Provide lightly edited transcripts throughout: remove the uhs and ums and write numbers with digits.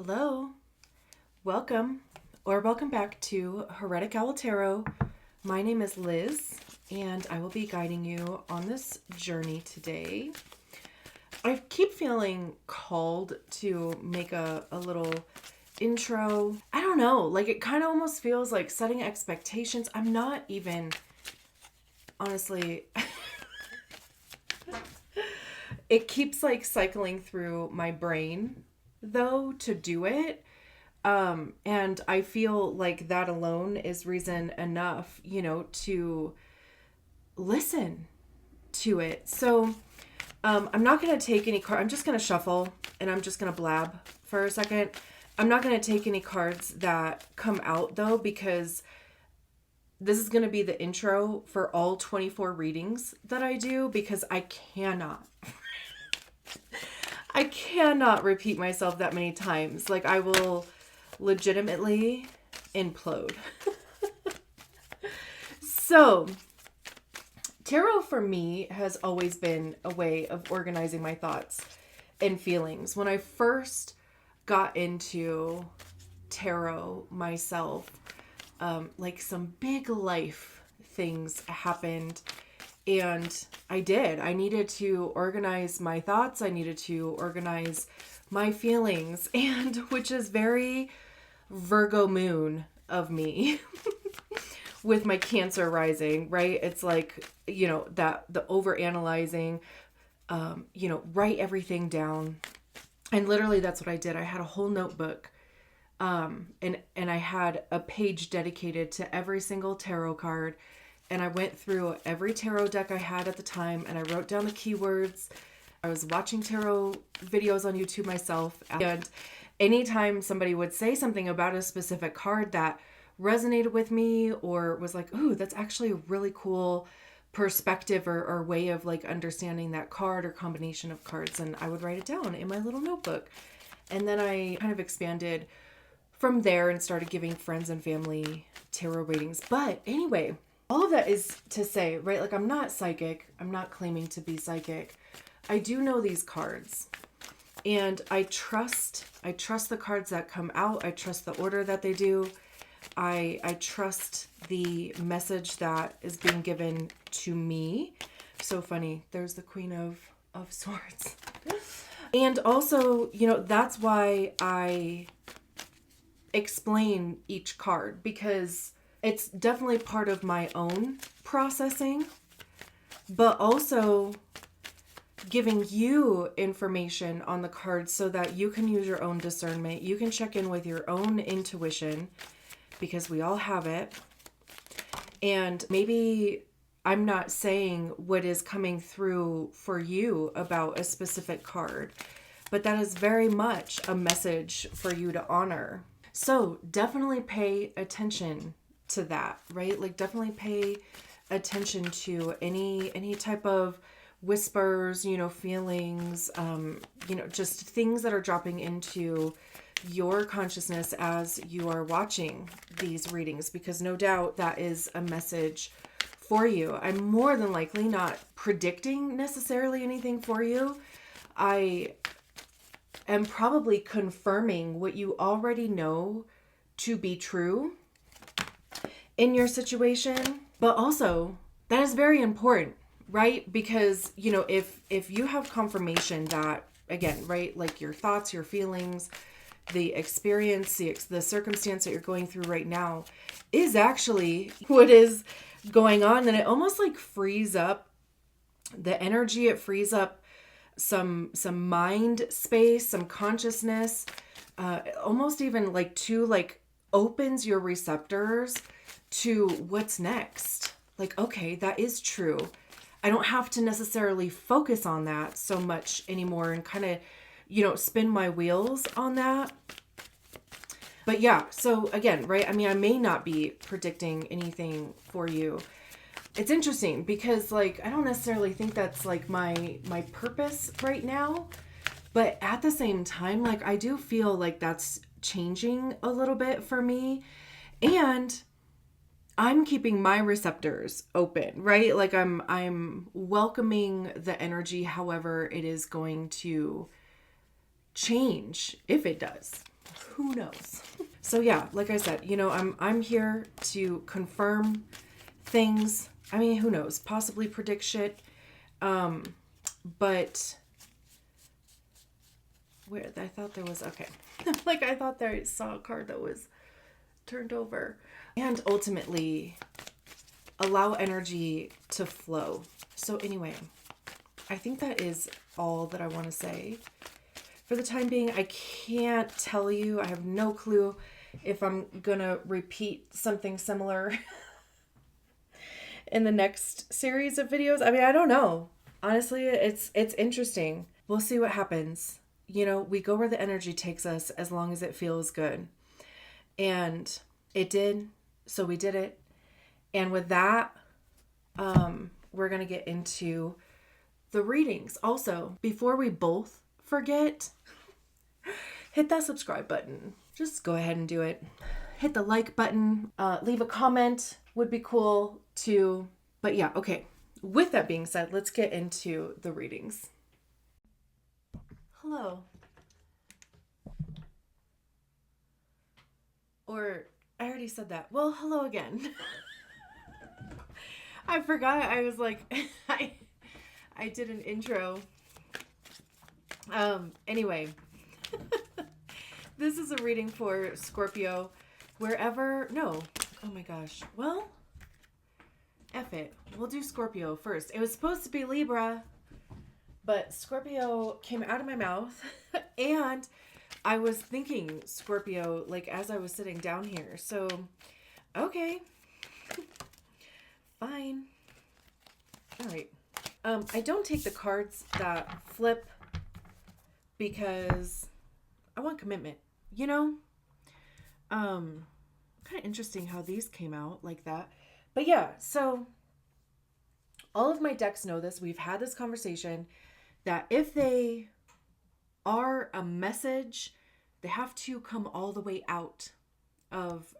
Hello, welcome or welcome back to Heretic Owl Tarot. My name is Liz and I will be guiding you on this journey today. I keep feeling called to make a little intro. I don't know, like it kind of almost feels like setting expectations. I'm not even, honestly, it keeps like cycling through my brain though to do it. And I feel like that alone is reason enough, to listen to it. So I'm not going to take any card. I'm just going to shuffle and I'm just going to blab for a second. I'm not going to take any cards that come out though, because this is going to be the intro for all 24 readings that I do, because I cannot repeat myself that many times. Like I will legitimately implode. So, tarot for me has always been a way of organizing my thoughts and feelings. When I first got into tarot myself, like some big life things happened. And I needed to organize my thoughts. I needed to organize my feelings, and which is very Virgo moon of me with my Cancer rising, right? It's like, that the over analyzing, write everything down. And literally that's what I did. I had a whole notebook, and I had a page dedicated to every single tarot card. And I went through every tarot deck I had at the time and I wrote down the keywords. I was watching tarot videos on YouTube myself. And anytime somebody would say something about a specific card that resonated with me or was like, ooh, that's actually a really cool perspective or way of like understanding that card or combination of cards. And I would write it down in my little notebook. And then I kind of expanded from there and started giving friends and family tarot readings. But anyway, all of that is to say, right? Like I'm not psychic. I'm not claiming to be psychic. I do know these cards and I trust the cards that come out. I trust the order that they do. I trust the message that is being given to me. So funny. There's the Queen of Swords. And also, that's why I explain each card, because it's definitely part of my own processing, but also giving you information on the cards so that you can use your own discernment. You can check in with your own intuition, because we all have it. And maybe I'm not saying what is coming through for you about a specific card, but that is very much a message for you to honor. So definitely pay attention to that, right? Like definitely pay attention to any type of whispers, feelings, just things that are dropping into your consciousness as you are watching these readings, because no doubt that is a message for you. I'm more than likely not predicting necessarily anything for you. I am probably confirming what you already know to be true in your situation. But also that is very important, right? Because, if you have confirmation that, again, right, like your thoughts, your feelings, the experience, the circumstance that you're going through right now is actually what is going on, then it almost like frees up the energy. It frees up some mind space, some consciousness, almost even like opens your receptors to what's next. Like, okay, that is true. I don't have to necessarily focus on that so much anymore and kind of, spin my wheels on that. But yeah, so again, right? I mean, I may not be predicting anything for you. It's interesting because like, I don't necessarily think that's like my purpose right now, but at the same time, like I do feel like that's changing a little bit for me. And I'm keeping my receptors open, right? Like I'm welcoming the energy, however it is going to change, if it does. who knows? So yeah, like I said, I'm here to confirm things. I mean, who knows? Possibly predict shit. But where I thought there was, okay. Like I thought there I saw a card that was turned over. And ultimately allow energy to flow. So anyway, I think that is all that I want to say. For the time being, I can't tell you. I have no clue if I'm going to repeat something similar in the next series of videos. I mean, I don't know. Honestly, it's interesting. We'll see what happens. We go where the energy takes us as long as it feels good. And it did. So we did it. And with that, we're going to get into the readings. Also, before we both forget, hit that subscribe button. Just go ahead and do it. Hit the like button. Leave a comment would be cool too. But yeah, okay. With that being said, let's get into the readings. Hello. Or I already said that. Well, hello again. I forgot. I was like, I did an intro. Anyway, this is a reading for Scorpio. Oh my gosh. Well, F it. We'll do Scorpio first. It was supposed to be Libra, but Scorpio came out of my mouth and I was thinking Scorpio, like as I was sitting down here. So, okay. Fine. All right. I don't take the cards that flip because I want commitment, kind of interesting how these came out like that. But yeah, so all of my decks know this. We've had this conversation that if they are a message, they have to come all the way out of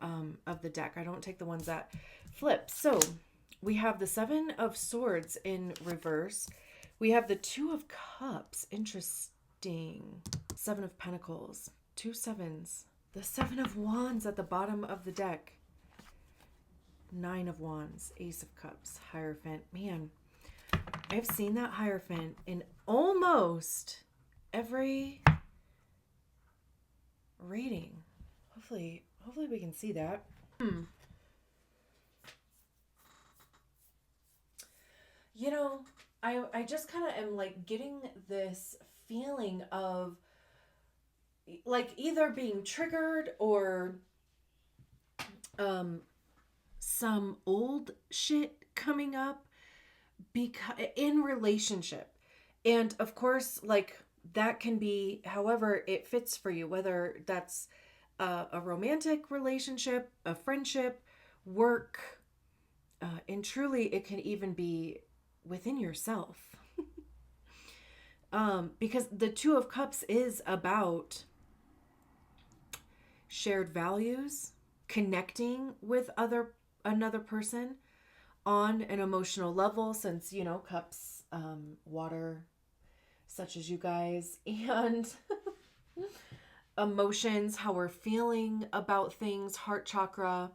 the deck. I don't take the ones that flip. So we have the Seven of Swords in reverse. We have the Two of Cups. Interesting. Seven of Pentacles. 2 sevens. The Seven of Wands at the bottom of the deck. 9 of Wands. Ace of Cups. Hierophant. Man, I've seen that Hierophant in almost every reading. Hopefully we can see that. I just kind of am like getting this feeling of like either being triggered or some old shit coming up because in relationship. And of course, like that can be however it fits for you, whether that's a romantic relationship, a friendship, work, and truly it can even be within yourself. Because the Two of Cups is about shared values, connecting with another person on an emotional level, since cups, water, such as you guys, and emotions, how we're feeling about things, heart chakra.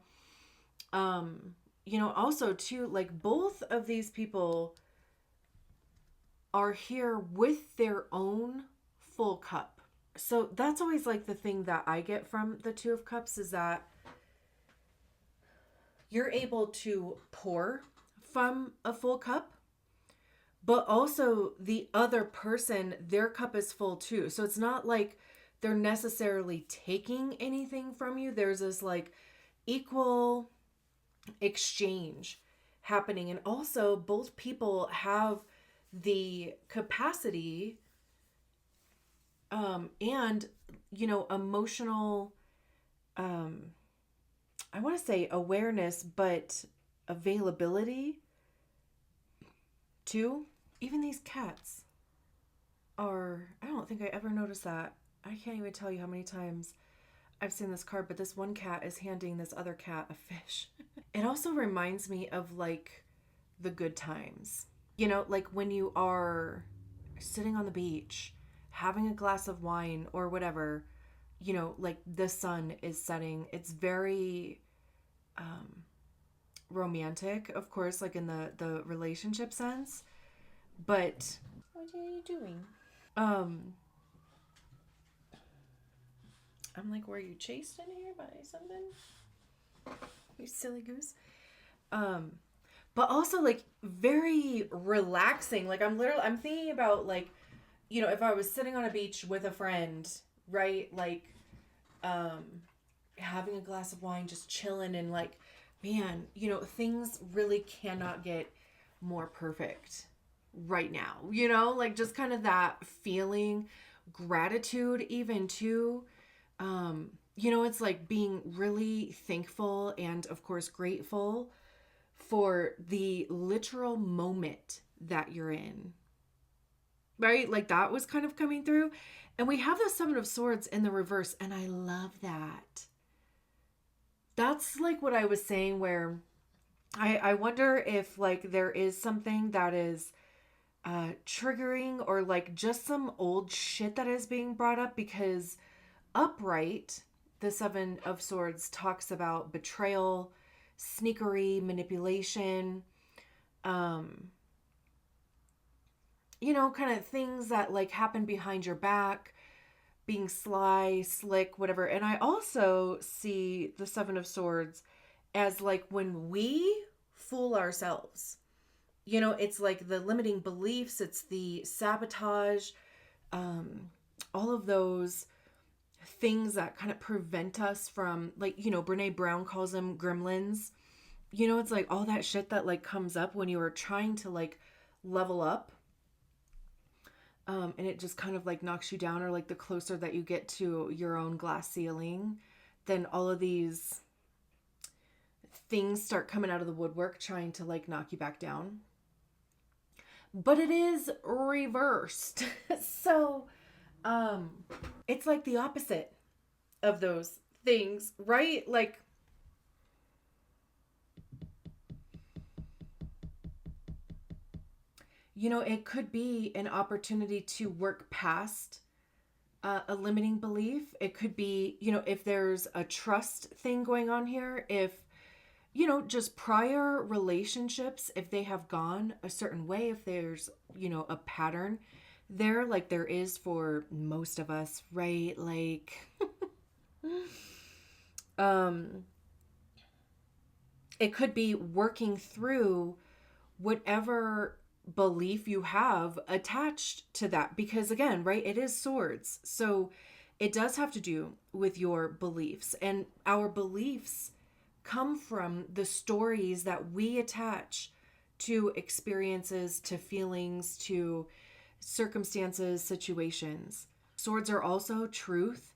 Also too, like both of these people are here with their own full cup. So that's always like the thing that I get from the Two of Cups is that you're able to pour from a full cup, but also the other person, their cup is full too. So it's not like they're necessarily taking anything from you. There's this like equal exchange happening. And also both people have the capacity and emotional I want to say awareness, but availability too. Even these cats are, I don't think I ever noticed that. I can't even tell you how many times I've seen this card, but this one cat is handing this other cat a fish. It also reminds me of like the good times. Like when you are sitting on the beach, having a glass of wine or whatever, like the sun is setting. It's very romantic, of course, like in the relationship sense. But what are you doing? I'm like, were you chased in here by something? You silly goose. But also like very relaxing. Like I'm thinking about like, if I was sitting on a beach with a friend, right? Like having a glass of wine, just chilling, and like, man, things really cannot get more perfect right now. Like just kind of that feeling, gratitude even too. It's like being really thankful and of course grateful for the literal moment that you're in. Right? Like that was kind of coming through. And we have the Seven of Swords in the reverse, and I love that. That's like what I was saying, where I wonder if like there is something that is triggering, or like just some old shit that is being brought up, because upright, the Seven of Swords talks about betrayal, sneakery, manipulation, kind of things that like happen behind your back, being sly, slick, whatever. And I also see the Seven of Swords as like when we fool ourselves. It's like the limiting beliefs, it's the sabotage, all of those things that kind of prevent us from, like, Brene Brown calls them gremlins. It's like all that shit that like comes up when you are trying to like level up, and it just kind of like knocks you down, or like the closer that you get to your own glass ceiling, then all of these things start coming out of the woodwork trying to like knock you back down. But it is reversed. So it's like the opposite of those things, right? Like it could be an opportunity to work past a limiting belief. It could be, if there's a trust thing going on here, if, just prior relationships, if they have gone a certain way, if there's, a pattern there, like there is for most of us, right? Like, it could be working through whatever belief you have attached to that, because again, right, it is swords, so it does have to do with your beliefs, and our beliefs come from the stories that we attach to experiences, to feelings, to circumstances, situations. Swords are also truth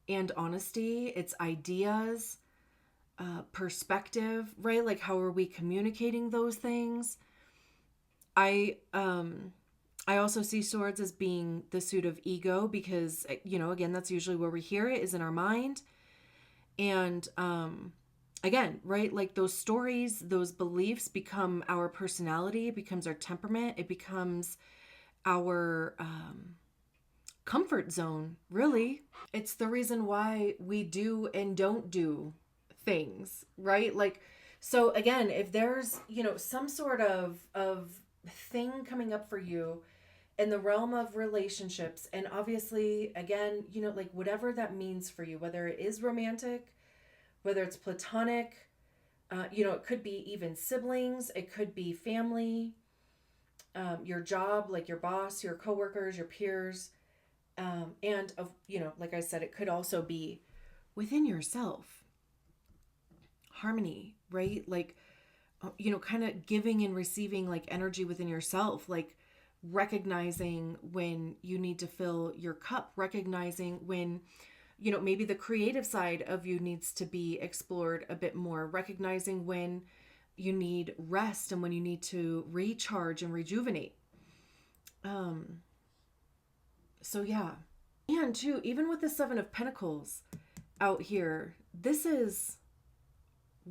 and honesty, it's ideas, perspective, right? Like how are we communicating those things? I also see swords as being the suit of ego, because again, that's usually where we hear it, is in our mind. And again, right, like those stories, those beliefs become our personality, it becomes our temperament, it becomes our comfort zone, really. It's the reason why we do and don't do things, right? Like, so again, if there's, some sort of thing coming up for you in the realm of relationships, and obviously again, like whatever that means for you, whether it is romantic, whether it's platonic, it could be even siblings, it could be family, your job, like your boss, your coworkers, your peers, and of, like I said, it could also be within yourself. Harmony, right? Like, kind of giving and receiving like energy within yourself, like recognizing when you need to fill your cup, recognizing when, maybe the creative side of you needs to be explored a bit more, recognizing when you need rest and when you need to recharge and rejuvenate. So yeah. And too, even with the Seven of Pentacles out here, this is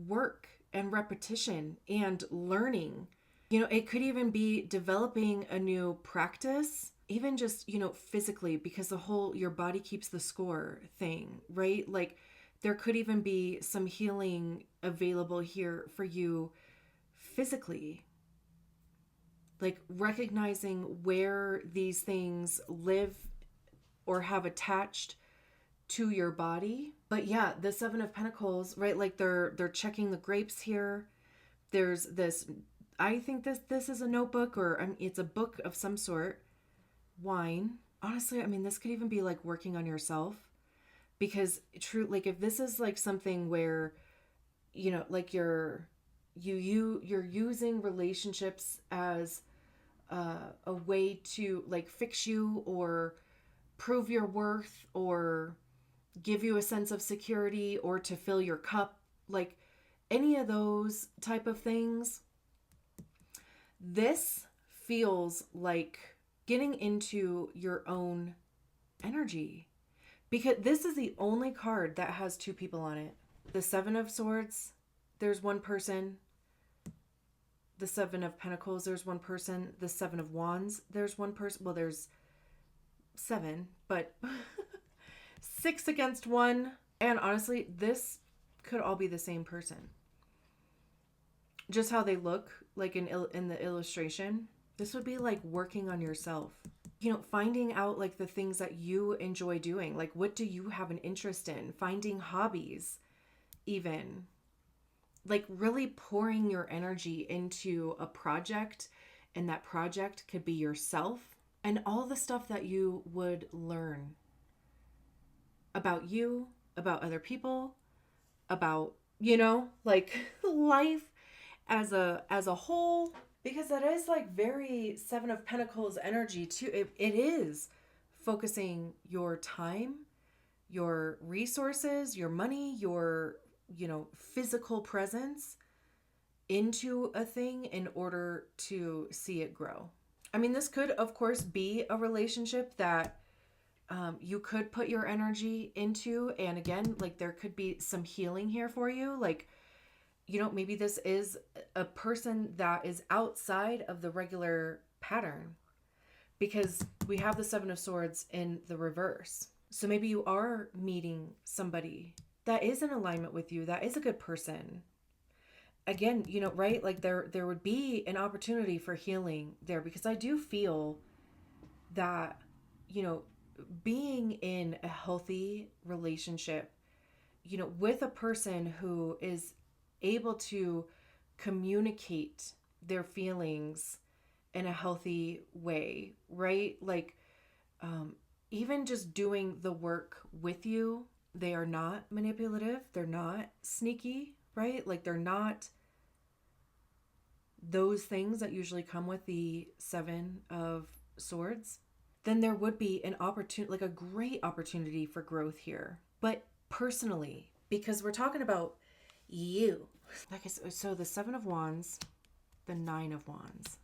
work and repetition and learning. It could even be developing a new practice, even just, physically, because your body keeps the score thing, right? Like there could even be some healing available here for you physically. Like recognizing where these things live or have attached to your body. But yeah, the Seven of Pentacles, right? Like they're checking the grapes here. There's this, I think this is a notebook, or it's a book of some sort. Wine. Honestly, this could even be like working on yourself, because like if this is like something where, like you're using relationships as a way to like fix you or prove your worth or give you a sense of security or to fill your cup, like any of those type of things, this feels like getting into your own energy, because this is the only card that has two people on it. The Seven of Swords, there's one person. The Seven of Pentacles, there's one person. The Seven of Wands, there's one person. Well, there's seven, but 6 against 1. And honestly, this could all be the same person. Just how they look, like in the illustration. This would be like working on yourself. Finding out like the things that you enjoy doing. Like what do you have an interest in? Finding hobbies, even. Like really pouring your energy into a project, and that project could be yourself and all the stuff that you would learn about you, about other people, about, like life as a whole, because that is like very Seven of Pentacles energy too. It is focusing your time, your resources, your money, your physical presence into a thing in order to see it grow. This could, of course, be a relationship that you could put your energy into. And again, like there could be some healing here for you. Like, maybe this is a person that is outside of the regular pattern, because we have the Seven of Swords in the reverse. So maybe you are meeting somebody that is in alignment with you, that is a good person. Again, right? Like there would be an opportunity for healing there, because I do feel that, being in a healthy relationship, with a person who is able to communicate their feelings in a healthy way, right? Like, even just doing the work with you, they are not manipulative. They're not sneaky, right? Like they're not those things that usually come with the Seven of Swords. Then there would be an opportunity, like a great opportunity for growth here. But personally, because we're talking about you. Like I said, so the Seven of Wands, the Nine of Wands,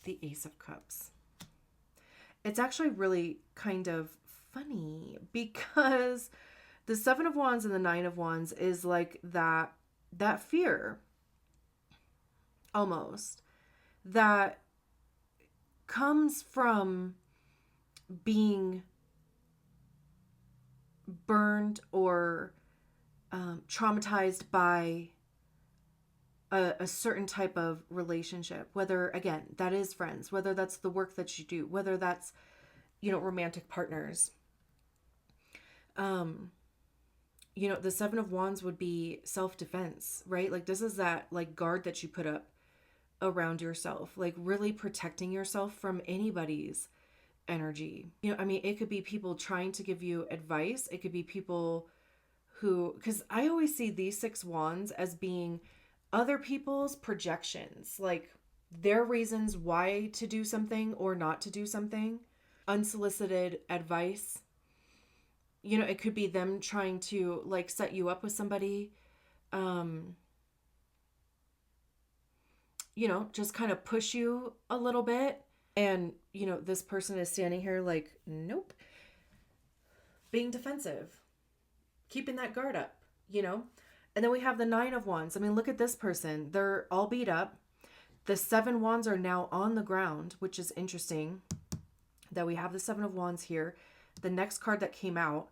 the Ace of Cups. It's actually really kind of funny, because the Seven of Wands and the Nine of Wands is like that fear, almost, that comes from being burned or traumatized by a certain type of relationship, whether, again, that is friends, whether that's the work that you do, whether that's, romantic partners. The Seven of Wands would be self-defense, right? Like this is that like guard that you put up around yourself, like really protecting yourself from anybody's energy. It could be people trying to give you advice. It could be people who, because I always see these 6 wands as being other people's projections, like their reasons why to do something or not to do something, unsolicited advice. It could be them trying to like set you up with somebody, just kind of push you a little bit. And, this person is standing here like, nope, being defensive, keeping that guard up, And then we have the Nine of Wands. Look at this person. They're all beat up. The 7 wands are now on the ground, which is interesting. that we have the Seven of Wands here. The next card that came out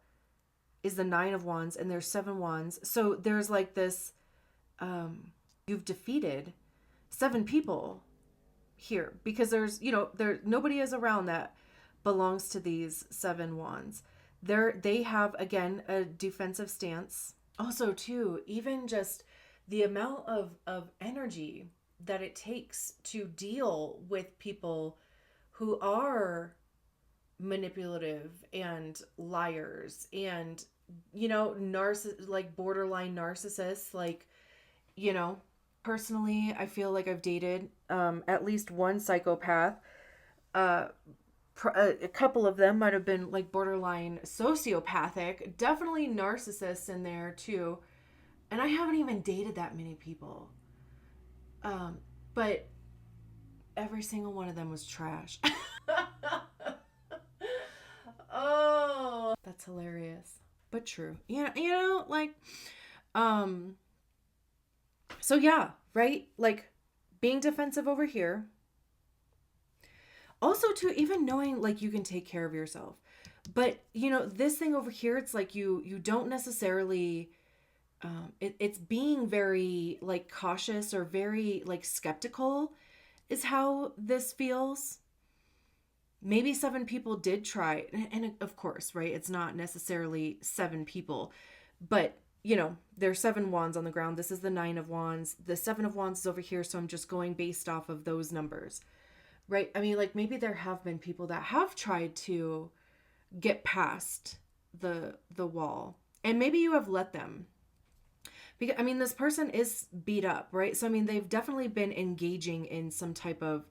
is the Nine of Wands, and there's 7 wands. So there's like this, you've defeated 7 people here, because there's, there nobody is around that belongs to these 7 wands. They have, again, a defensive stance. Also, too, even just the amount of energy that it takes to deal with people who are manipulative and liars and, like borderline narcissists. Like, personally, I feel like I've dated at least one psychopath. A couple of them might have been like borderline sociopathic, definitely narcissists in there too. And I haven't even dated that many people. But every single one of them was trash. Oh, that's hilarious, but true. So yeah, right? Like being defensive over here. Also, too, even knowing like you can take care of yourself. But, this thing over here, it's like you don't necessarily, it's being very like cautious or very like skeptical is how this feels. Maybe 7 people did try. And of course, right, it's not necessarily 7 people. But, there's 7 wands on the ground. This is the 9 of wands. The 7 of wands is over here. So I'm just going based off of those numbers. Right? I mean, like maybe there have been people that have tried to get past the wall, and maybe you have let them. Because, I mean, this person is beat up, right? So, I mean, they've definitely been engaging in some type of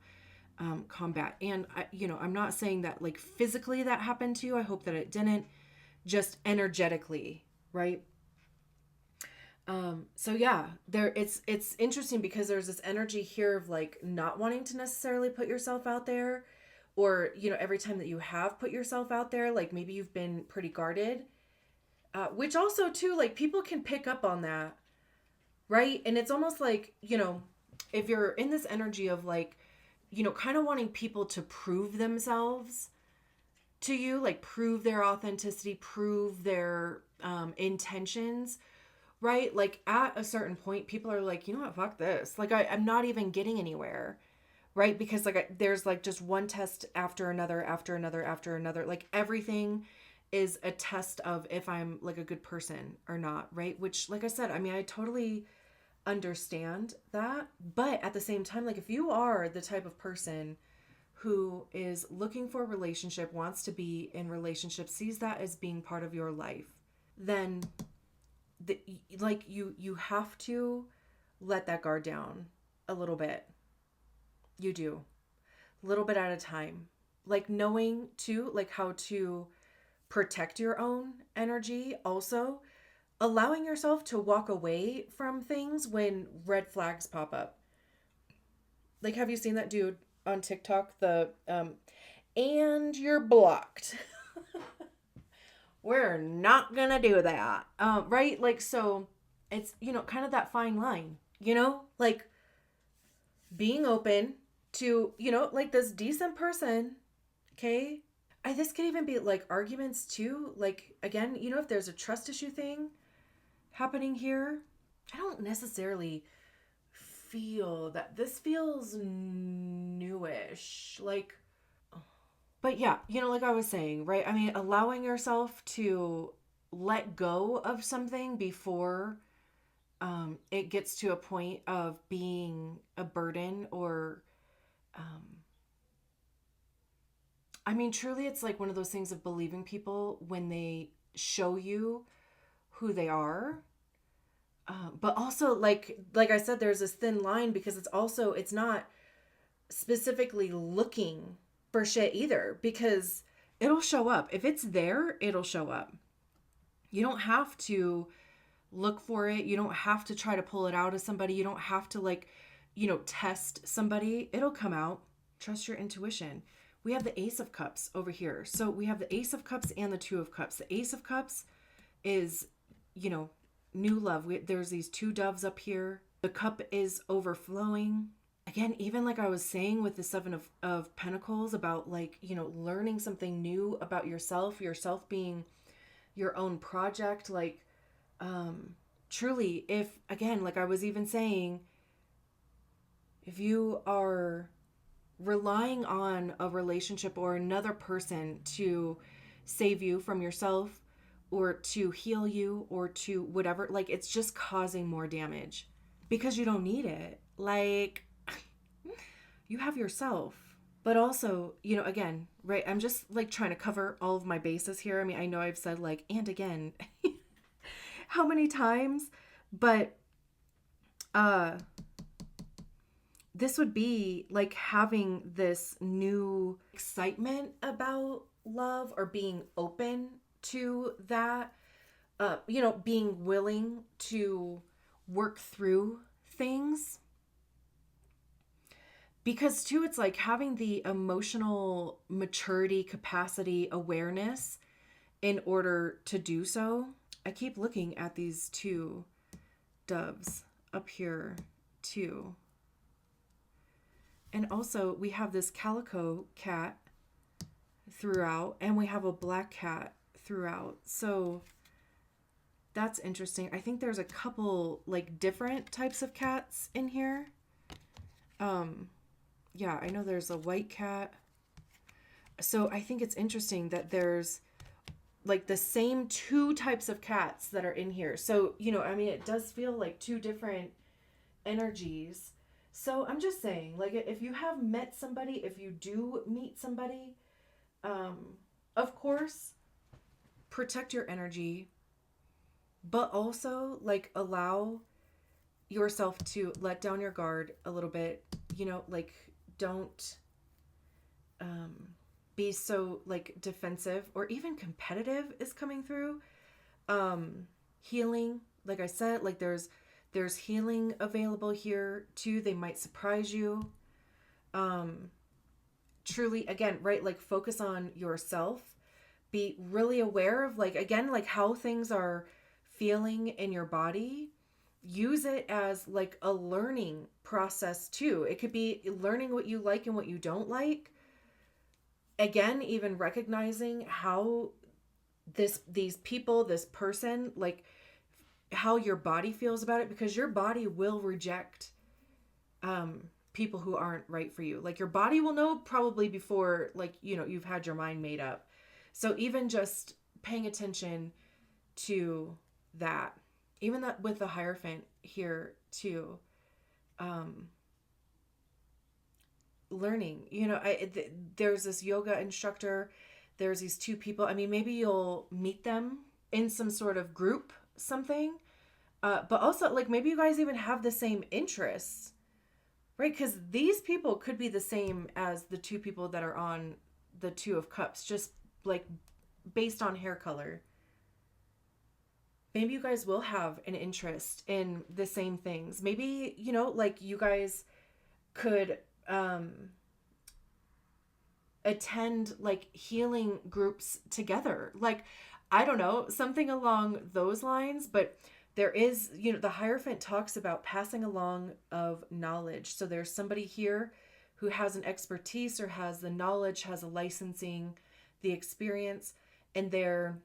combat. And, I'm not saying that like physically that happened to you. I hope that it didn't. Just energetically, right? So yeah, it's interesting because there's this energy here of like not wanting to necessarily put yourself out there, or, every time that you have put yourself out there, like maybe you've been pretty guarded, which also too, like people can pick up on that, right? And it's almost like, if you're in this energy of like, kind of wanting people to prove themselves to you, like prove their authenticity, prove their intentions, right? Like at a certain point, people are like, you know what, fuck this. Like I'm not even getting anywhere, right? Because like there's like just one test after another, after another, after another. Like everything is a test of if I'm like a good person or not, right? Which, like I said, I mean, I totally understand that. But at the same time, like if you are the type of person who is looking for a relationship, wants to be in relationship, sees that as being part of your life, then you have to let that guard down a little bit. You do. A little bit at a time. Like knowing too, like how to protect your own energy. Also, allowing yourself to walk away from things when red flags pop up. Like, have you seen that dude on TikTok? And you're blocked. We're not gonna do that. Right? Like, so it's, kind of that fine line, like being open to, like this decent person. Okay. This could even be like arguments too. Like, again, if there's a trust issue thing happening here, I don't necessarily feel that this feels newish. Like, but yeah, like I was saying, right? I mean, allowing yourself to let go of something before it gets to a point of being a burden or, I mean, truly, it's like one of those things of believing people when they show you who they are. But also, like I said, there's this thin line because it's not specifically looking for shit either, because it'll show up. If it's there, it'll show up. You don't have to look for it. You don't have to try to pull it out of somebody. You don't have to test somebody. It'll come out. Trust your intuition. We have the Ace of Cups over here. So we have the Ace of Cups and the Two of Cups. The Ace of Cups is, new love. There's these 2 doves up here. The cup is overflowing. again, even like I was saying with the Seven of Pentacles about like, learning something new about yourself being your own project. Like, truly, if, again, like I was even saying, if you are relying on a relationship or another person to save you from yourself or to heal you or to whatever, like it's just causing more damage because you don't need it. Like, you have yourself. But also, again, right, I'm just like trying to cover all of my bases here. I mean, I know I've said like, and again, how many times, but this would be like having this new excitement about love or being open to that, being willing to work through things. Because too, it's like having the emotional maturity, capacity, awareness in order to do so. I keep looking at these two doves up here too. And also we have this calico cat throughout, and we have a black cat throughout. So that's interesting. I think there's a couple like different types of cats in here. Yeah, I know there's a white cat. So I think it's interesting that there's like the same two types of cats that are in here. So, I mean, it does feel like two different energies. So I'm just saying, like, if you have met somebody, if you do meet somebody, of course, protect your energy, but also like allow yourself to let down your guard a little bit, like don't be so like defensive or even competitive is coming through. Healing, like I said, like there's healing available here too. They might surprise you. Truly, again, right, like focus on yourself. Be really aware of like, again, like how things are feeling in your body. Use it as like a learning process too. It could be learning what you like and what you don't like. Again, even recognizing how these people, this person, like how your body feels about it, because your body will reject people who aren't right for you. Like your body will know probably before like, you've had your mind made up. So even just paying attention to that, even that with the Hierophant here too, learning, there's this yoga instructor, there's these two people. I mean, maybe you'll meet them in some sort of group, something, but also like maybe you guys even have the same interests, right? Because these people could be the same as the two people that are on the Two of Cups, just like based on hair color. Maybe you guys will have an interest in the same things. Maybe, like you guys could attend like healing groups together. Like, I don't know, something along those lines. But there is, the Hierophant talks about passing along of knowledge. So there's somebody here who has an expertise or has the knowledge, has a licensing, the experience, and they're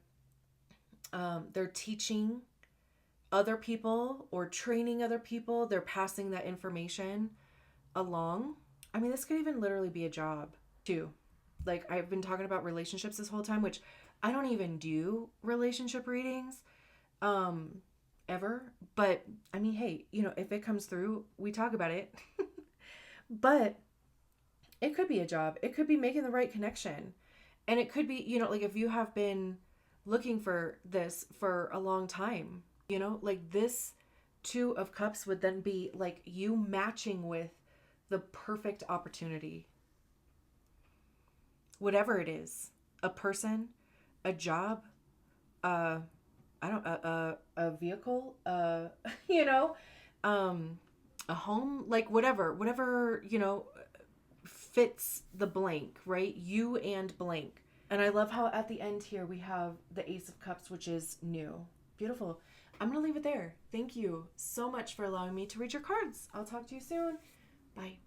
teaching other people or training other people. They're passing that information along. I mean, this could even literally be a job too. Like, I've been talking about relationships this whole time, which I don't even do relationship readings ever. But I mean, hey, if it comes through, we talk about it. But it could be a job. It could be making the right connection. And it could be, like if you have been looking for this for a long time, like this Two of Cups would then be like you matching with the perfect opportunity. Whatever it is, a person, a job, a vehicle, a home, like whatever, fits the blank, right? You and blank. And I love how at the end here we have the Ace of Cups, which is new. Beautiful. I'm going to leave it there. Thank you so much for allowing me to read your cards. I'll talk to you soon. Bye.